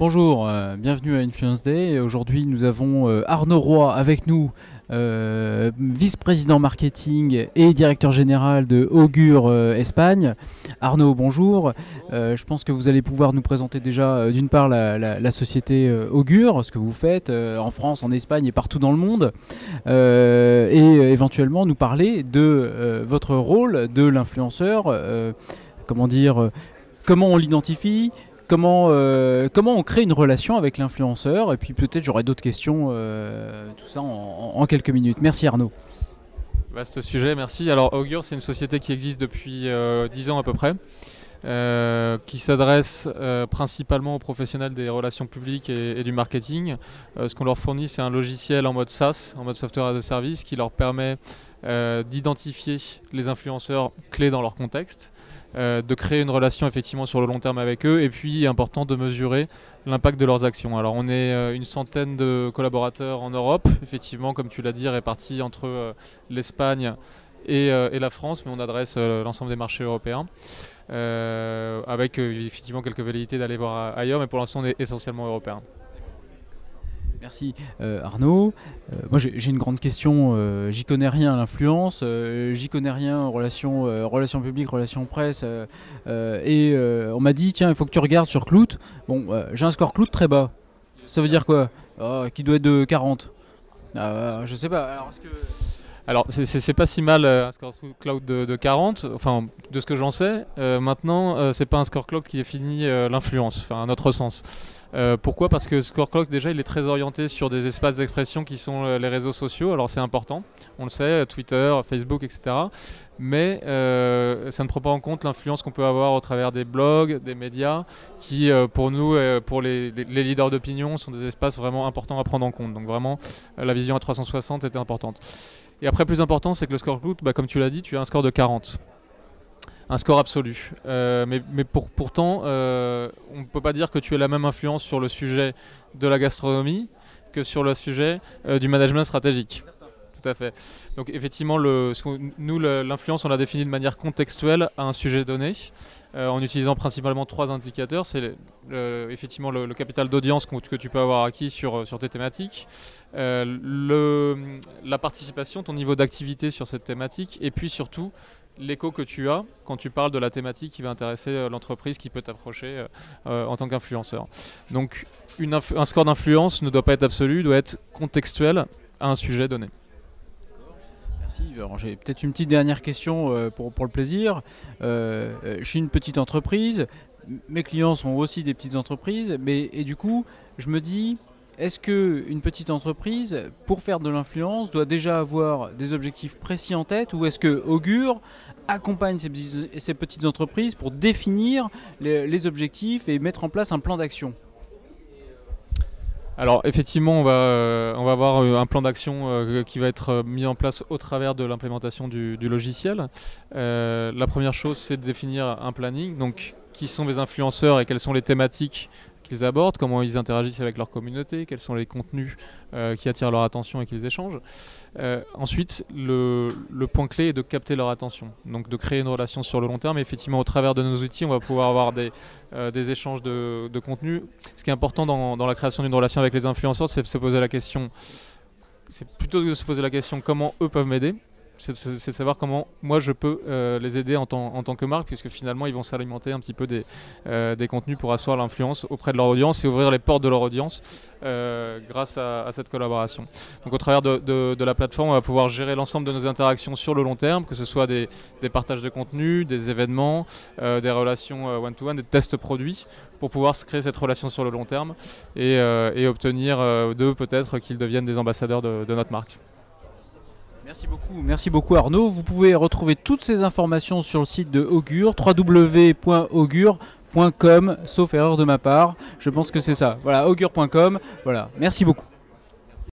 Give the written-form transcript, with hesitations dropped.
Bonjour, bienvenue à Influence Day. Aujourd'hui, nous avons Arnaud Roy avec nous, vice-président marketing et directeur général de Augure Espagne. Arnaud, bonjour. Je pense que vous allez pouvoir nous présenter déjà d'une part la société Augure, ce que vous faites en France, en Espagne et partout dans le monde, et éventuellement nous parler de votre rôle de l'influenceur, comment on l'identifie. Comment on crée une relation avec l'influenceur, et puis peut-être j'aurai d'autres questions, tout ça en quelques minutes. Merci Arnaud. Vaste sujet, merci. Alors Augure, c'est une société qui existe depuis 10 ans à peu près, qui s'adresse principalement aux professionnels des relations publiques et du marketing. Ce qu'on leur fournit, c'est un logiciel en mode SaaS, en mode Software as a Service, qui leur permet d'identifier les influenceurs clés dans leur contexte, de créer une relation effectivement sur le long terme avec eux, et puis important de mesurer l'impact de leurs actions. Alors on est une centaine de collaborateurs en Europe, effectivement comme tu l'as dit, répartis entre l'Espagne et la France, mais on adresse l'ensemble des marchés européens, avec effectivement quelques velléités d'aller voir ailleurs, mais pour l'instant on est essentiellement européen. Merci Arnaud. Moi j'ai une grande question, j'y connais rien à l'influence, j'y connais rien en relations publiques, relations presse, et on m'a dit tiens il faut que tu regardes sur Klout. Bon, j'ai un score Klout très bas, ça veut dire quoi? Qui doit être de 40. Je sais pas, Alors c'est pas si mal un score cloud de 40, enfin de ce que j'en sais. Maintenant c'est pas un score cloud qui définit l'influence, enfin à notre sens. Pourquoi? Parce que Score Clock déjà il est très orienté sur des espaces d'expression qui sont les réseaux sociaux. Alors c'est important, on le sait, Twitter, Facebook, etc. Mais ça ne prend pas en compte l'influence qu'on peut avoir au travers des blogs, des médias, qui pour nous, pour les leaders d'opinion, sont des espaces vraiment importants à prendre en compte. Donc vraiment la vision à 360 était importante. Et après plus important, c'est que le Score Cloud, comme tu l'as dit, tu as un score de 40. Un score absolu. Mais pourtant, on ne peut pas dire que tu as la même influence sur le sujet de la gastronomie que sur le sujet du management stratégique. Tout à fait. Donc effectivement, nous, l'influence, on l'a définie de manière contextuelle à un sujet donné, en utilisant principalement 3 indicateurs. C'est effectivement le capital d'audience que tu peux avoir acquis sur tes thématiques, la participation, ton niveau d'activité sur cette thématique, et puis surtout l'écho que tu as quand tu parles de la thématique qui va intéresser l'entreprise qui peut t'approcher en tant qu'influenceur. Donc un score d'influence ne doit pas être absolu, doit être contextuel à un sujet donné. Merci. Alors, j'ai peut-être une petite dernière question pour le plaisir. Je suis une petite entreprise, mes clients sont aussi des petites entreprises, et du coup je me dis, est-ce qu'une petite entreprise, pour faire de l'influence, doit déjà avoir des objectifs précis en tête, ou est-ce que Augure accompagne ces petites entreprises pour définir les objectifs et mettre en place un plan d'action? Alors effectivement, on va avoir un plan d'action qui va être mis en place au travers de l'implémentation du logiciel. La première chose, c'est de définir un planning. Donc, qui sont les influenceurs et quelles sont les thématiques qu'ils abordent, comment ils interagissent avec leur communauté, quels sont les contenus qui attirent leur attention et qu'ils échangent. Ensuite, le point clé est de capter leur attention, donc de créer une relation sur le long terme. Et effectivement, au travers de nos outils, on va pouvoir avoir des échanges de contenu. Ce qui est important dans la création d'une relation avec les influenceurs, c'est de se poser la question, c'est plutôt de se poser la question comment eux peuvent m'aider. C'est de savoir comment moi je peux les aider en tant que marque, puisque finalement ils vont s'alimenter un petit peu des contenus pour asseoir l'influence auprès de leur audience et ouvrir les portes de leur audience grâce à cette collaboration. Donc au travers de la plateforme, on va pouvoir gérer l'ensemble de nos interactions sur le long terme, que ce soit des partages de contenu, des événements, des relations one-to-one, des tests produits, pour pouvoir créer cette relation sur le long terme et obtenir d'eux peut-être qu'ils deviennent des ambassadeurs de notre marque. Merci beaucoup Arnaud. Vous pouvez retrouver toutes ces informations sur le site de Augure, www.augure.com, sauf erreur de ma part. Je pense que c'est ça. Voilà, augure.com. Voilà, merci beaucoup.